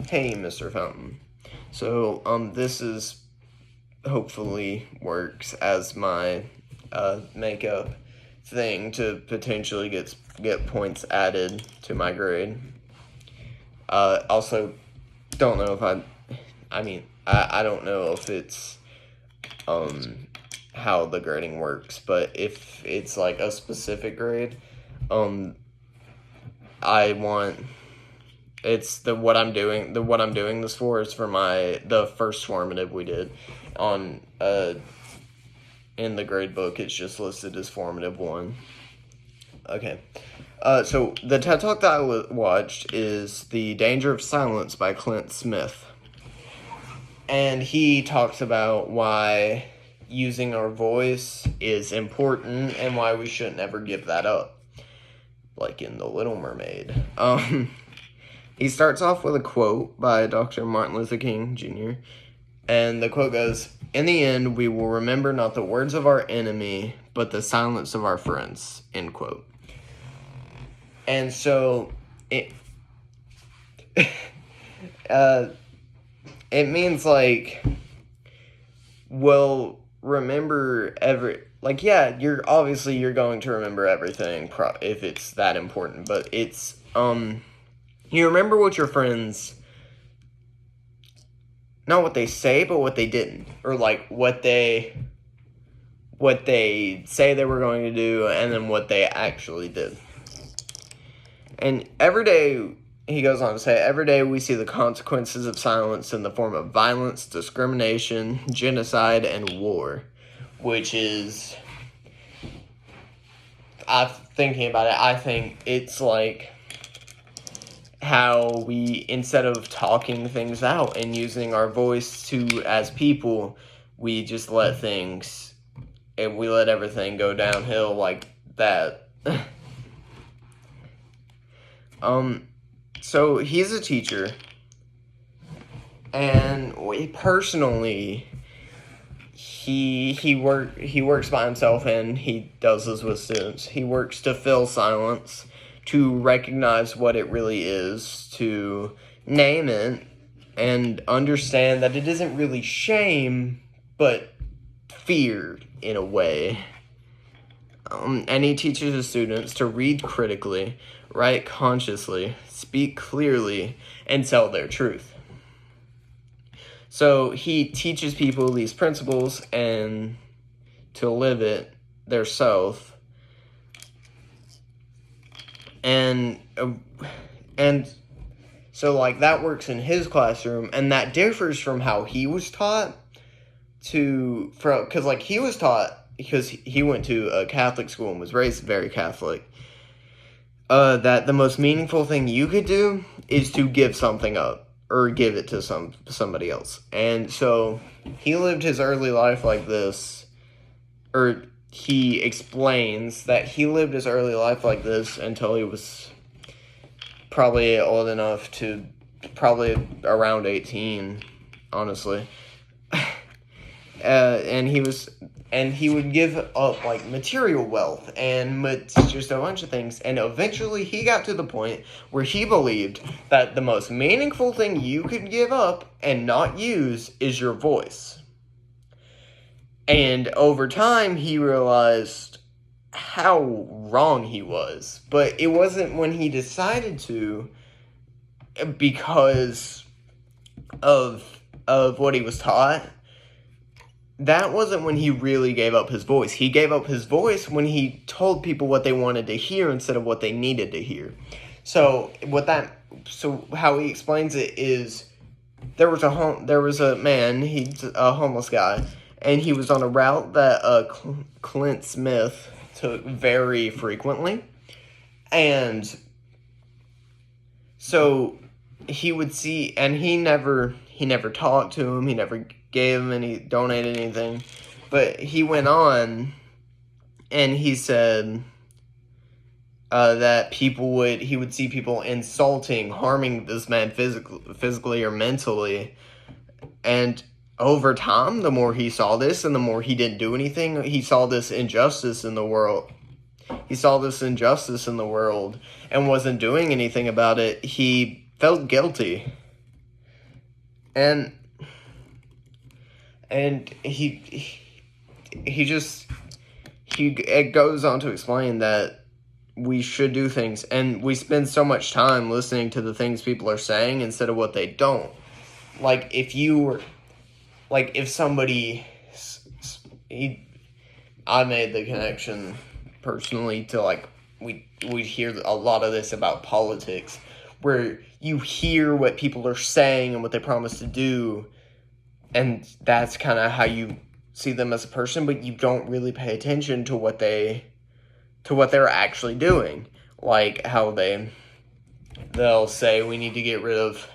Hey, Mr. Fountain. So, this is hopefully works as my makeup thing to potentially get points added to my grade. Also, don't know if I don't know if it's how the grading works, but if it's like a specific grade, I want what I'm doing this for is for the first formative we did on in the grade book. It's just listed as formative 1. Okay. So the TED Talk that I watched is The Danger of Silence by Clint Smith. And he talks about why using our voice is important and why we shouldn't ever give that up. Like in The Little Mermaid. He starts off with a quote by Dr. Martin Luther King Jr. And the quote goes, "In the end, we will remember not the words of our enemy, but the silence of our friends." End quote. And so it it means like, well, remember you're going to remember everything if it's that important, but it's you remember what your friends, not what they say, but what they didn't, or like what they say they were going to do, and then what they actually did. And every day, he goes on to say, every day we see the consequences of silence in the form of violence, discrimination, genocide, and war, which is, thinking about it, I think it's like how we, instead of talking things out and using our voice as people, we just let things, and we let everything go downhill like that. So he's a teacher, and personally, he works by himself, and he does this with students. He works to fill silence, to recognize what it really is, to name it, and understand that it isn't really shame, but fear in a way. And he teaches his students to read critically, write consciously, speak clearly, and tell their truth. So he teaches people these principles and to live it theirself. And so like that works in his classroom, and that differs from how he was taught because like he was taught, because he went to a Catholic school and was raised very Catholic, that the most meaningful thing you could do is to give something up or give it to somebody else. And so he lived his early life like this, or he explains that he lived his early life like this until he was probably old enough to, probably around 18, honestly. And he would give up like material wealth and just a bunch of things, and eventually he got to the point where he believed that the most meaningful thing you could give up and not use is your voice. And over time he realized how wrong he was, but it wasn't when he decided to, because of what he was taught. That wasn't when he really gave up his voice. He gave up his voice when he told people what they wanted to hear instead of what they needed to hear. So how he explains it is, there was a man, he's a homeless guy, and he was on a route that Clint Smith took very frequently. And so he would see, and he never talked to him, he never gave him donated anything, but he went on and he said that he would see people insulting, harming this man physically or mentally, and over time, the more he saw this and the more he didn't do anything, he saw this injustice in the world. And wasn't doing anything about it. He felt guilty. and it goes on to explain that we should do things, and we spend so much time listening to the things people are saying instead of what they don't. Like, if somebody, I made the connection personally to, like, we hear a lot of this about politics, where you hear what people are saying and what they promise to do, and that's kind of how you see them as a person, but you don't really pay attention to what they're actually doing. Like how they'll say we need to get rid of,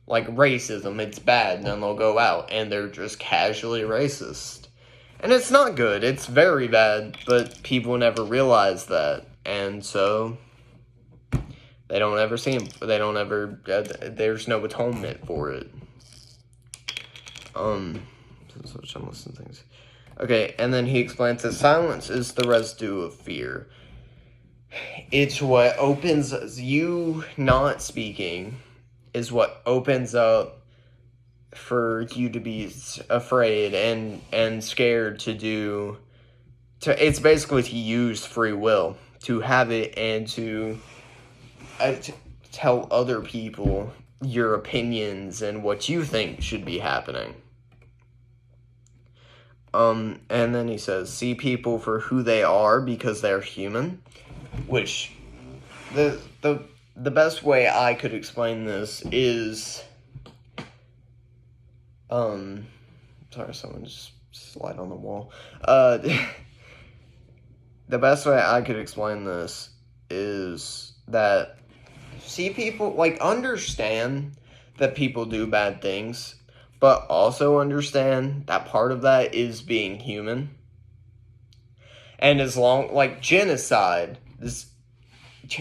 like, racism, it's bad, and then they'll go out and they're just casually racist. And it's not good, it's very bad, but people never realize that, and so they don't ever see him, there's no atonement for it. Switch on listen to things. Okay, and then he explains that silence is the residue of fear. It's what opens, you not speaking is what opens up for you to be afraid and scared it's basically to use free will, to have it, and to tell other people your opinions and what you think should be happening. And then he says, see people for who they are because they're human, which the best way I could explain this is, sorry, someone just slide on the wall. The best way I could explain this is that see people, like, understand that people do bad things, but also understand that part of that is being human. And as long, like, genocide,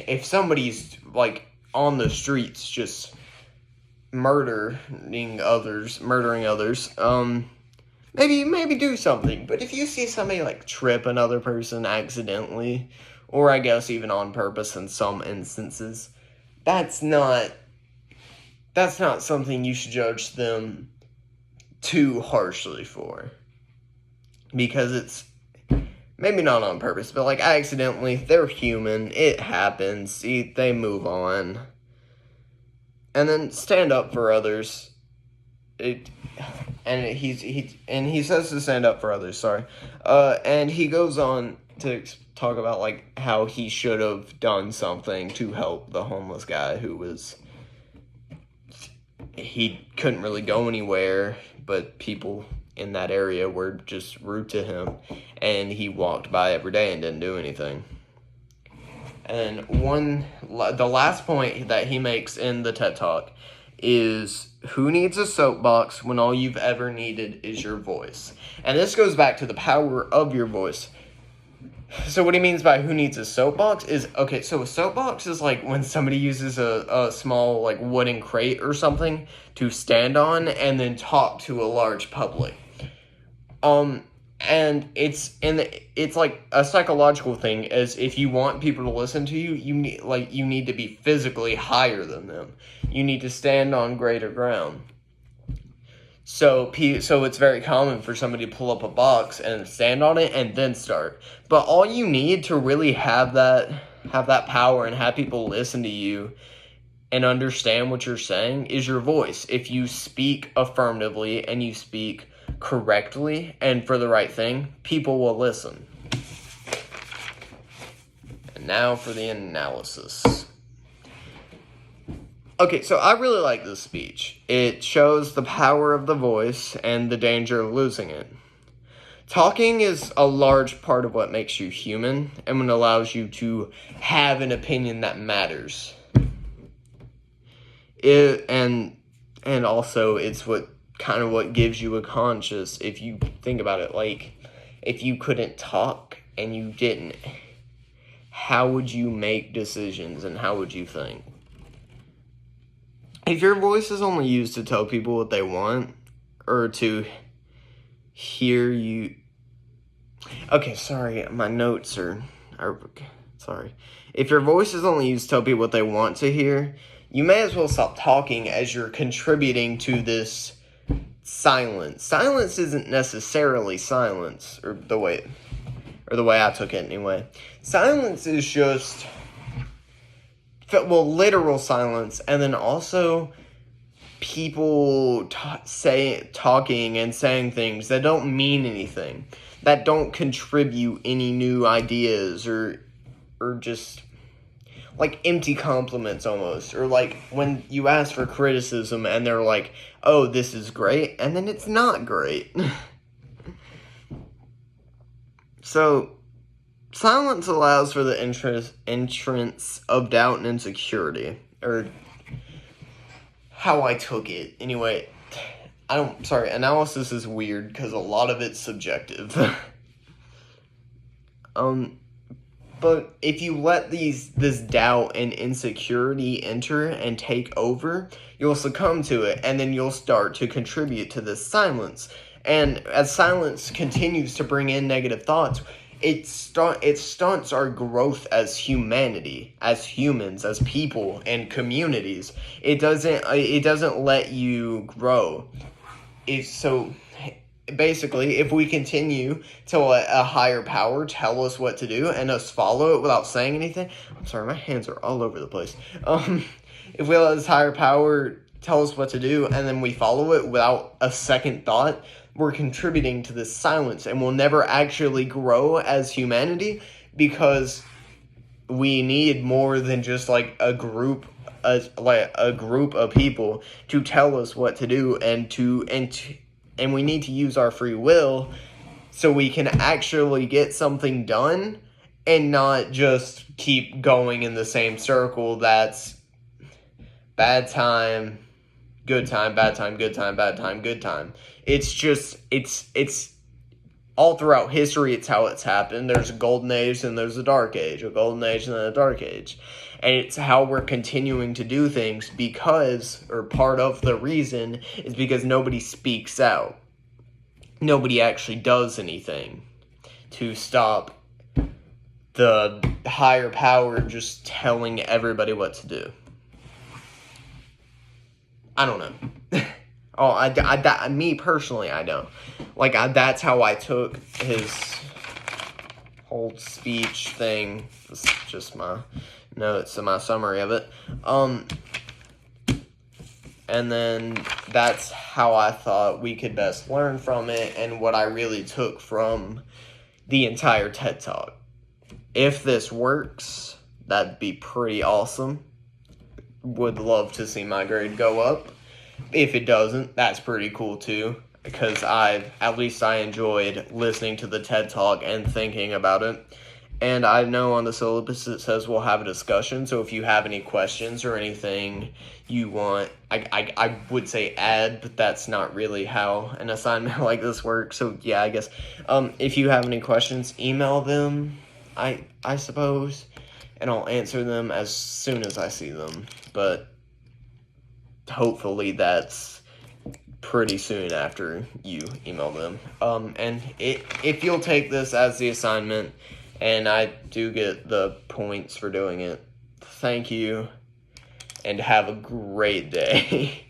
if somebody's, like, on the streets just murdering others, maybe do something. But if you see somebody, like, trip another person accidentally, or I guess even on purpose in some instances, that's not something you should judge them too harshly for, because it's maybe not on purpose, but, like, accidentally, they're human, it happens, they move on, and then stand up for others. He says to stand up for others, and he goes on to talk about, like, how he should have done something to help the homeless guy he couldn't really go anywhere, but people in that area were just rude to him, and he walked by every day and didn't do anything. And the last point that he makes in the TED Talk is, who needs a soapbox when all you've ever needed is your voice? And this goes back to the power of your voice. So what he means by who needs a soapbox is, okay, so a soapbox is like when somebody uses a small, like, wooden crate or something to stand on and then talk to a large public. And it's like a psychological thing, as if you want people to listen to you, you need to be physically higher than them. You need to stand on greater ground. So it's very common for somebody to pull up a box and stand on it and then start. But all you need to really have that power and have people listen to you and understand what you're saying is your voice. If you speak affirmatively and you speak correctly and for the right thing, people will listen. And now for the analysis. Okay, so I really like this speech. It shows the power of the voice and the danger of losing it. Talking is a large part of what makes you human and what allows you to have an opinion that matters. And also it's what gives you a conscience, if you think about it. Like, if you couldn't talk and you didn't, how would you make decisions and how would you think? If your voice is only used to tell people what they want, or to hear you... Okay, sorry, my notes are... Sorry. If your voice is only used to tell people what they want to hear, you may as well stop talking as you're contributing to this silence. Silence isn't necessarily silence, or the way I took it anyway. Silence is just, well, literal silence, and then also people talking and saying things that don't mean anything, that don't contribute any new ideas, or just like empty compliments almost, or like when you ask for criticism and they're like, oh, this is great, and then it's not great. So silence allows for the entrance of doubt and insecurity, or how I took it. Anyway, analysis is weird because a lot of it's subjective. But if you let this doubt and insecurity enter and take over, you'll succumb to it, and then you'll start to contribute to this silence. And as silence continues to bring in negative thoughts, it stunts our growth as humanity, as humans, as people and communities. It doesn't let you grow. Basically, if we continue to let a higher power tell us what to do and us follow it without saying anything, I'm sorry, my hands are all over the place. If we let this higher power tell us what to do and then we follow it without a second thought, we're contributing to this silence, and we'll never actually grow as humanity, because we need more than just like a group of people to tell us what to do, and we need to use our free will so we can actually get something done and not just keep going in the same circle that's bad time, good time, bad time, good time, bad time, good time. It's all throughout history, it's how it's happened. There's a golden age and there's a dark age, a golden age and then a dark age. And it's how we're continuing to do things or part of the reason is because nobody speaks out. Nobody actually does anything to stop the higher power just telling everybody what to do. I don't know. Me personally, I don't. That's how I took his whole speech thing. This is just my notes and my summary of it. And then that's how I thought we could best learn from it, and what I really took from the entire TED Talk. If this works, that'd be pretty awesome. Would love to see my grade go up. If it doesn't, that's pretty cool too, because I enjoyed listening to the TED Talk and thinking about it. And I know on the syllabus it says we'll have a discussion, so if you have any questions or anything you want, I would say add, but that's not really how an assignment like this works. So yeah, I guess if you have any questions, email them, I suppose, and I'll answer them as soon as I see them. But hopefully that's pretty soon after you email them. And if you'll take this as the assignment, and I do get the points for doing it, thank you, and have a great day.